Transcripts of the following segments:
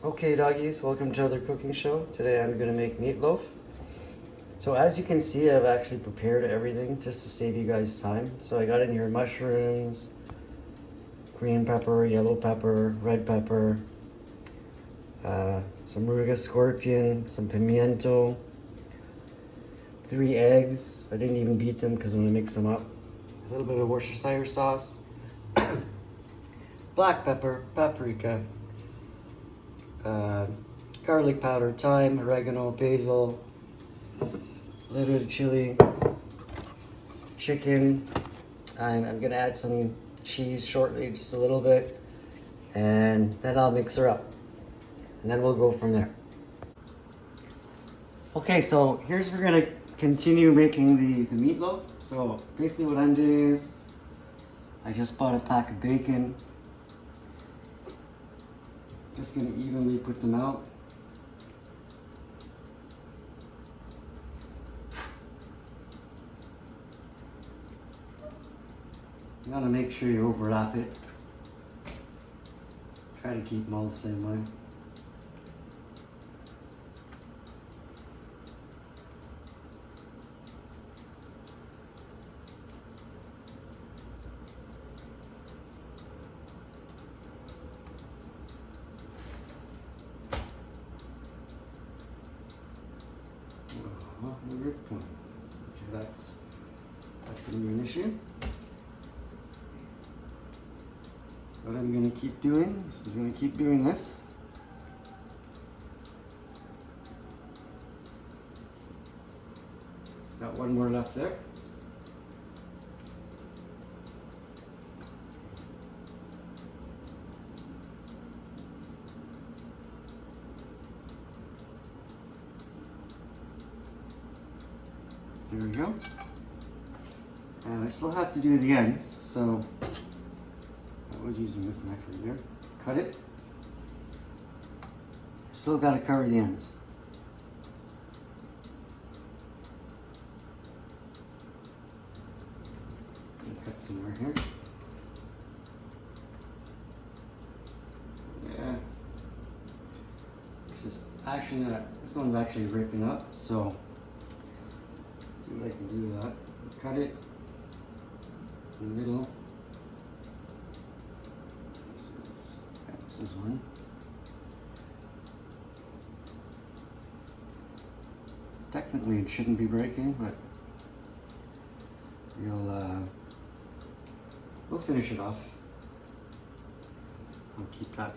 Okay, doggies, welcome to another cooking show. Today I'm gonna make meatloaf. So as you can see, I've actually prepared everything just to save you guys time. So I got in here mushrooms, green pepper, yellow pepper, red pepper, some ruga scorpion, some pimiento, 3 eggs. I didn't even beat them because I'm gonna mix them up. A little bit of Worcestershire sauce, black pepper, paprika, garlic powder, thyme, oregano, basil, a little bit of chili, chicken. I'm gonna add some cheese shortly, just a little bit, and then I'll mix her up, and then we'll go from there. Okay, so here's we're gonna continue making the meatloaf. So basically what I'm doing is I just bought a pack of bacon. Just gonna evenly put them out. You gotta make sure you overlap it. Try to keep them all the same way. Good point. Okay, that's gonna be an issue. What I'm gonna keep doing is gonna keep doing this. Got one more left there. There we go. And I still have to do the ends, so I was using this knife right here. Let's cut it. Still got to cover the ends. Cut some more here. Yeah. This is actually not. This one's actually ripping up, so see what I can do with that. Cut it in the middle. This is one. Technically it shouldn't be breaking, but we'll finish it off. I'll keep that.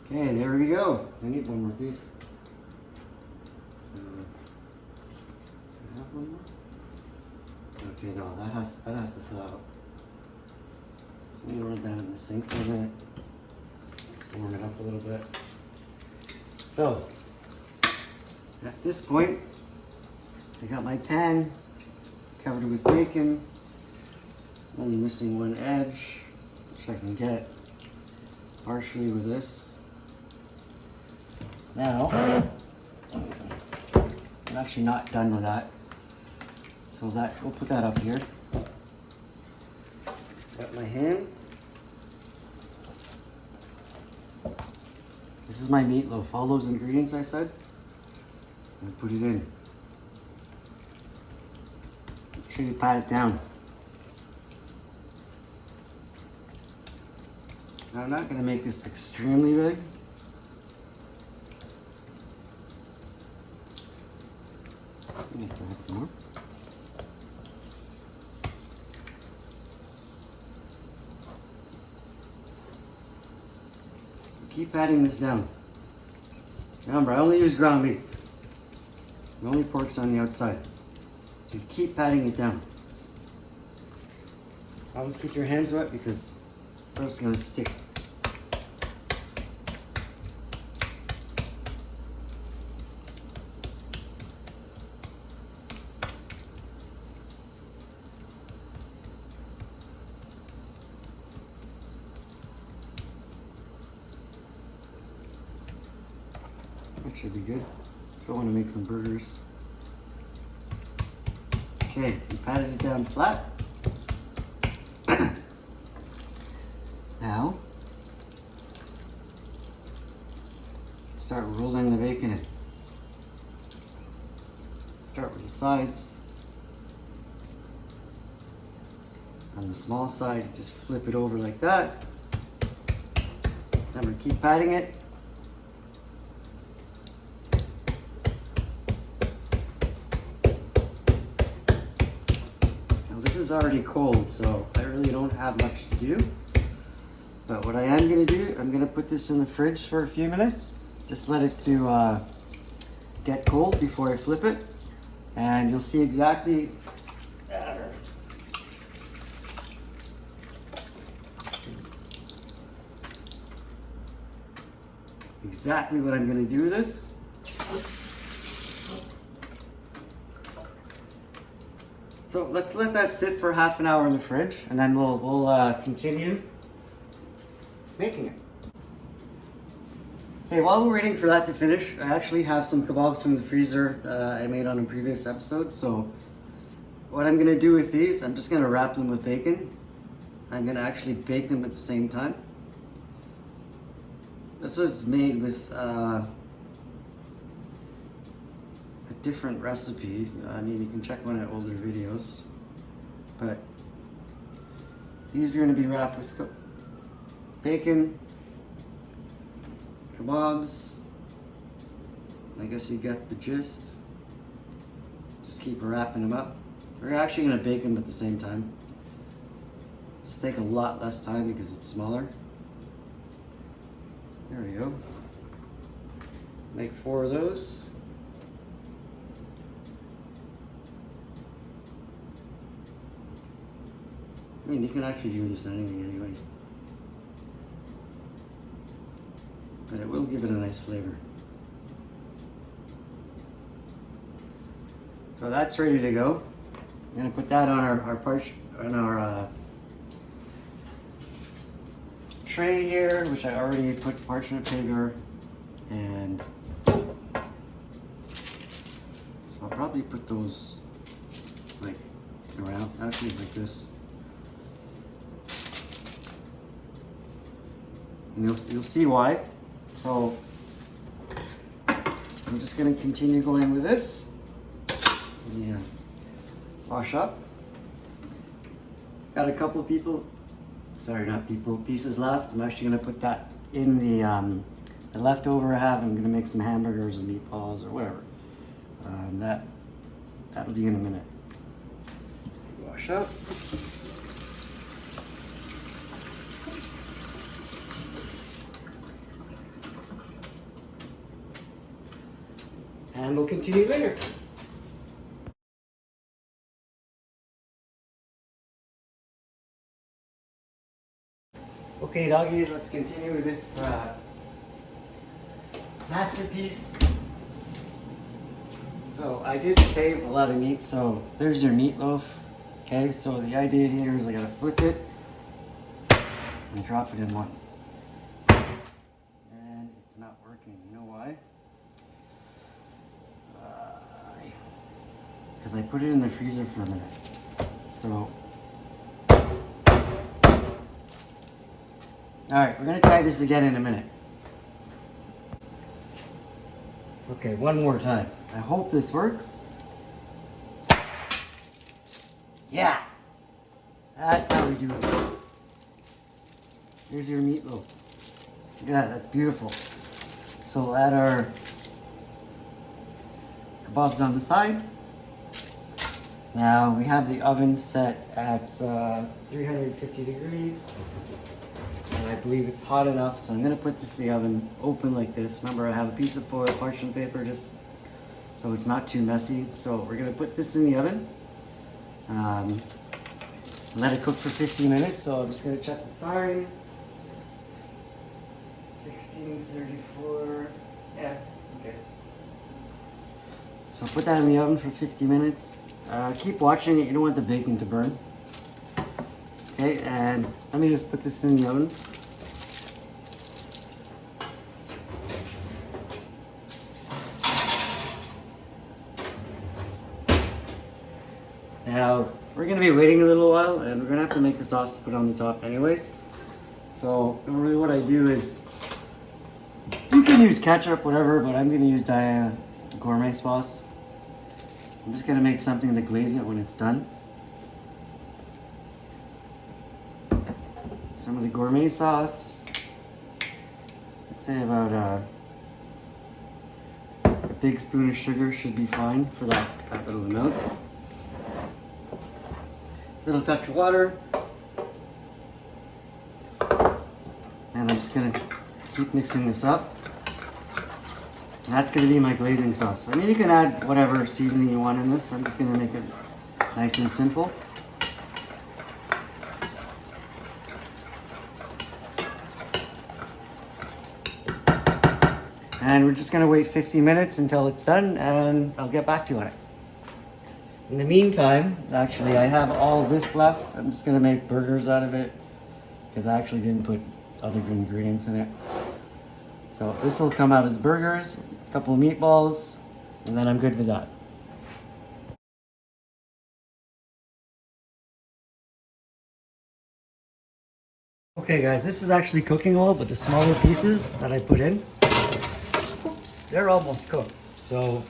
Okay, there we go. I need one more piece. I have one more? Okay, no, that has to thaw out. So I'm gonna run that in the sink for a minute. Warm it up a little bit. So, at this point, I got my pan covered with bacon. Only missing one edge, which I can get partially with this. Now, I'm actually not done with that. So we'll put that up here. Got my hand. This is my meatloaf. All those ingredients I said, I'm gonna put it in. Make sure you pat it down. Now I'm not gonna make this extremely big. Add some more. Keep patting this down. Remember, I only use ground beef. The only pork's on the outside. So you keep patting it down. Always keep your hands wet because it's gonna stick. That should be good. Still want to make some burgers. Okay, we patted it down flat. Now, start rolling the bacon in. Start with the sides. On the small side, just flip it over like that. Then we keep patting it. Now this is already cold, so I really don't have much to do. But what I am gonna do, I'm gonna put this in the fridge for a few minutes. Just let it to get cold before I flip it. And you'll see exactly what I'm going to do with this. So let's let that sit for half an hour in the fridge, and then we'll continue making it. Okay, while we're waiting for that to finish, I actually have some kebabs from the freezer I made on a previous episode. So what I'm gonna do with these, I'm just gonna wrap them with bacon. I'm gonna actually bake them at the same time. This was made with a different recipe. I mean, you can check one of my older videos. But these are gonna be wrapped with bacon, kebabs. I guess you get the gist. Just keep wrapping them up. We're actually gonna bake them at the same time. Just take a lot less time because it's smaller. There we go. Make 4 of those. I mean, you can actually do this anyways. But it will give it a nice flavor. So that's ready to go. I'm gonna put that on our tray here, which I already put parchment paper, and so I'll probably put those like around, actually like this. And you'll see why. So I'm just gonna continue going with this. Yeah, wash up. Got a couple pieces left. I'm actually gonna put that in the leftover I have. I'm gonna make some hamburgers or meatballs or whatever. That'll be in a minute. Wash up. And we'll continue later. Okay, doggies, let's continue with this masterpiece. So I did save a lot of meat, so there's your meatloaf. Okay, so the idea here is I gotta flip it and drop it in one. And it's not working, you know why? Because I put it in the freezer for a minute. So alright, we're gonna try this again in a minute. Okay, one more time. I hope this works. Yeah! That's how we do it. Here's your meatloaf. Look at that, that's beautiful. So we'll add our kebabs on the side. Now we have the oven set at 350 degrees. And I believe it's hot enough, so I'm gonna put this in the oven open like this. Remember, I have a piece of foil parchment paper just so it's not too messy. So we're gonna put this in the oven. Let it cook for 15 minutes. So I'm just gonna check the time. 16:34. Yeah, okay. So put that in the oven for 50 minutes. Keep watching it. You don't want the bacon to burn. Okay, and let me just put this in the oven. Now, we're gonna be waiting a little while and we're gonna have to make a sauce to put on the top anyways. So normally what I do is, you can use ketchup, whatever, but I'm gonna use Diana gourmet sauce. I'm just gonna make something to glaze it when it's done. Some of the gourmet sauce. I'd say about a big spoon of sugar should be fine for that little amount. Little touch of water. And I'm just gonna keep mixing this up. And that's gonna be my glazing sauce. I mean, you can add whatever seasoning you want in this. I'm just gonna make it nice and simple. And we're just gonna wait 50 minutes until it's done and I'll get back to you on it. In the meantime, actually I have all this left. I'm just gonna make burgers out of it because I actually didn't put other ingredients in it. So this will come out as burgers, a couple of meatballs, and then I'm good with that. Okay guys, this is actually cooking oil, but the smaller pieces that I put in, oops, they're almost cooked. So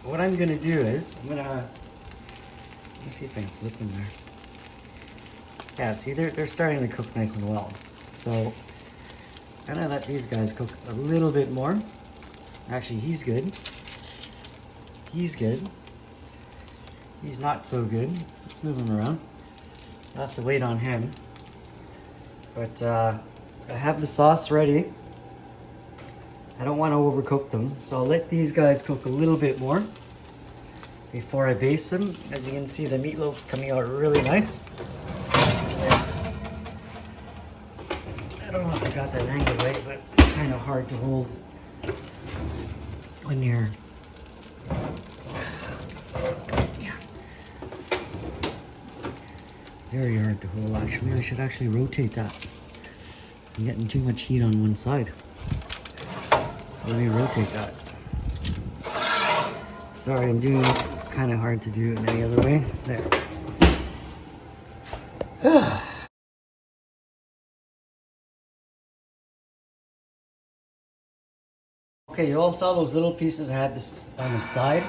what I'm gonna do is, let me see if I can flip them there. Yeah, see, they're starting to cook nice and well. So I'm gonna let these guys cook a little bit more. Actually, he's good. He's good. He's not so good. Let's move him around. I'll have to wait on him. But I have the sauce ready. I don't want to overcook them, so I'll let these guys cook a little bit more before I baste them. As you can see, the meatloaf's coming out really nice. I don't know if I got that angle right, but it's kind of hard to hold when you're... Yeah. Very hard to hold, actually. I should actually rotate that. I'm getting too much heat on one side. So let me rotate that. Sorry, I'm doing this. It's kind of hard to do it any other way. There. Okay, you all saw those little pieces I had this on the side.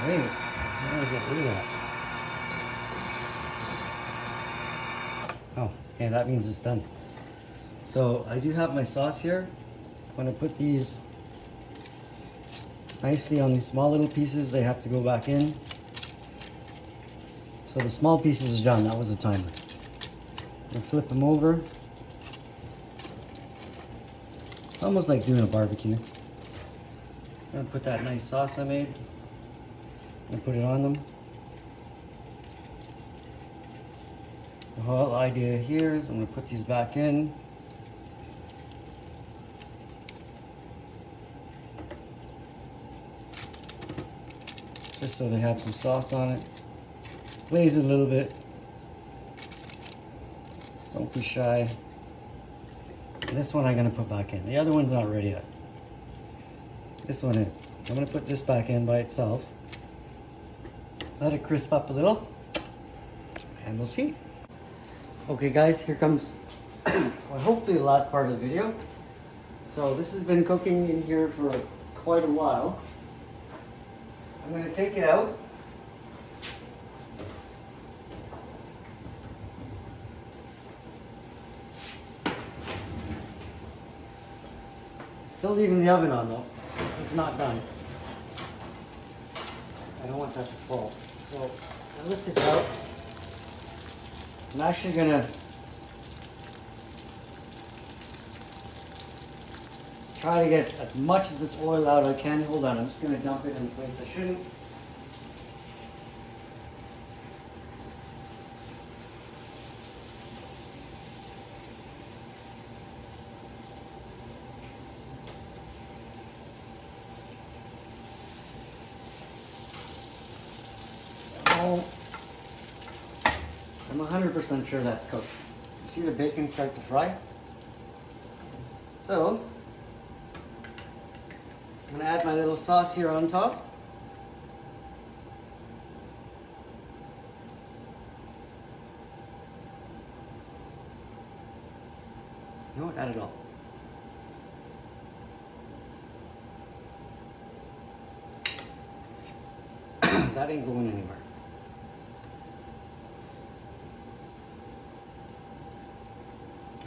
Wait, how do I get rid of that? Oh, okay, that means it's done. So I do have my sauce here. I'm gonna put these nicely on these small little pieces. They have to go back in. So the small pieces are done. That was the timer. I'm gonna flip them over. It's almost like doing a barbecue. I'm gonna put that nice sauce I made and put it on them. The whole idea here is I'm gonna put these back in. Just so they have some sauce on it. Glaze it a little bit. Don't be shy. And this one I'm gonna put back in. The other one's not ready yet. This one is. I'm gonna put this back in by itself. Let it crisp up a little. And we'll see. Okay guys, here comes well, hopefully the last part of the video. So this has been cooking in here for quite a while. I'm going to take it out. Still leaving the oven on though. It's not done. I don't want that to fall. So I lift this out. I'm actually going to try to get as much of this oil out as I can. Hold on, I'm just going to dump it in a place I shouldn't. Oh, I'm 100% sure that's cooked. You see the bacon start to fry? So, I'm gonna add my little sauce here on top. You know what? Add it all. That ain't going anywhere.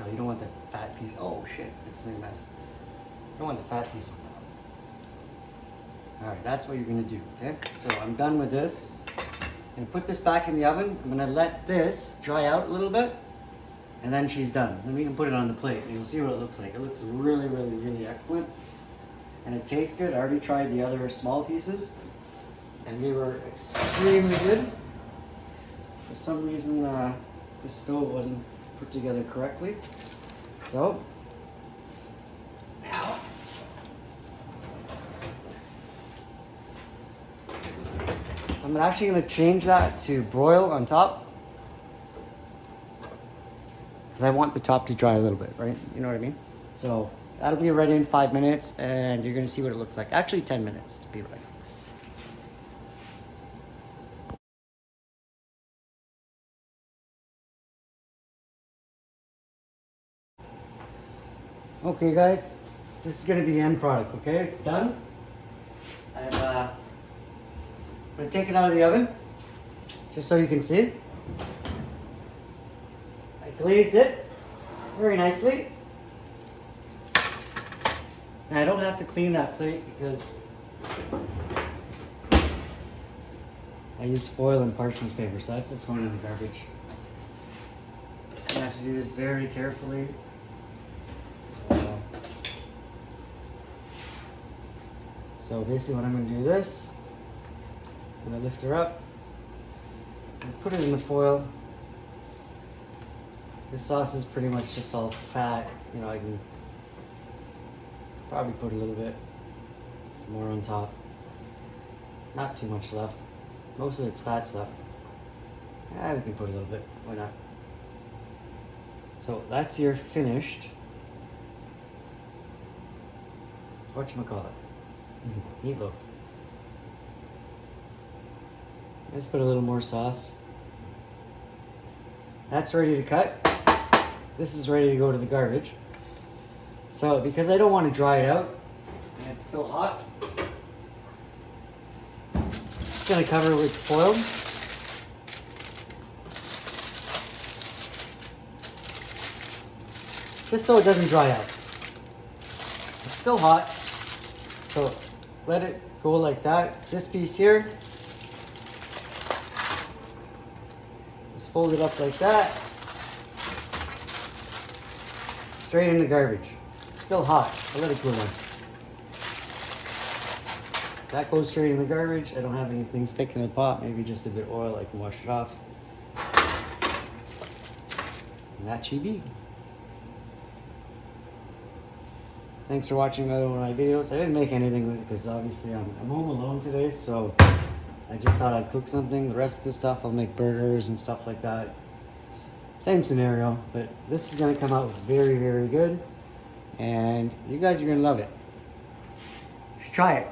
Oh, you don't want the fat piece. Oh shit, it's made a mess. You don't want the fat piece on top. Alright, that's what you're gonna do, okay? So I'm done with this. I'm gonna put this back in the oven. I'm gonna let this dry out a little bit. And then she's done. Then we can put it on the plate and you'll see what it looks like. It looks really, really, really excellent. And it tastes good. I already tried the other small pieces and they were extremely good. For some reason, the stove wasn't put together correctly. So, now, I'm actually going to change that to broil on top. Because I want the top to dry a little bit, right? You know what I mean? So, that'll be ready in 5 minutes and you're going to see what it looks like. Actually, 10 minutes to be right. Okay guys, this is going to be the end product, okay? It's done. I'm going to take it out of the oven, just so you can see. I glazed it very nicely. And I don't have to clean that plate because I use foil and parchment paper, so that's just going in the garbage. I have to do this very carefully. So basically what I'm going to do this, I'm going to lift her up and put it in the foil. This sauce is pretty much just all fat. You know, I can probably put a little bit more on top. Not too much left. Most of it's fat's left. Yeah, we can put a little bit. Why not? So that's your finished, whatchamacallit, meatloaf. Let's put a little more sauce. That's ready to cut. This is ready to go to the garbage. So because I don't want to dry it out and it's still hot, I'm just going to cover it with foil. Just so it doesn't dry out. It's still hot, so let it go like that. This piece here, just fold it up like that. Straight in the garbage. It's still hot. I'll let it cool down. That goes straight in the garbage. I don't have anything sticking in the pot. Maybe just a bit of oil. I can wash it off. And that she be. Thanks for watching another one of my videos. I didn't make anything with it because obviously I'm home alone today, so I just thought I'd cook something. The rest of the stuff I'll make burgers and stuff like that. Same scenario, but this is going to come out very, very good, and you guys are going to love it. You should try it.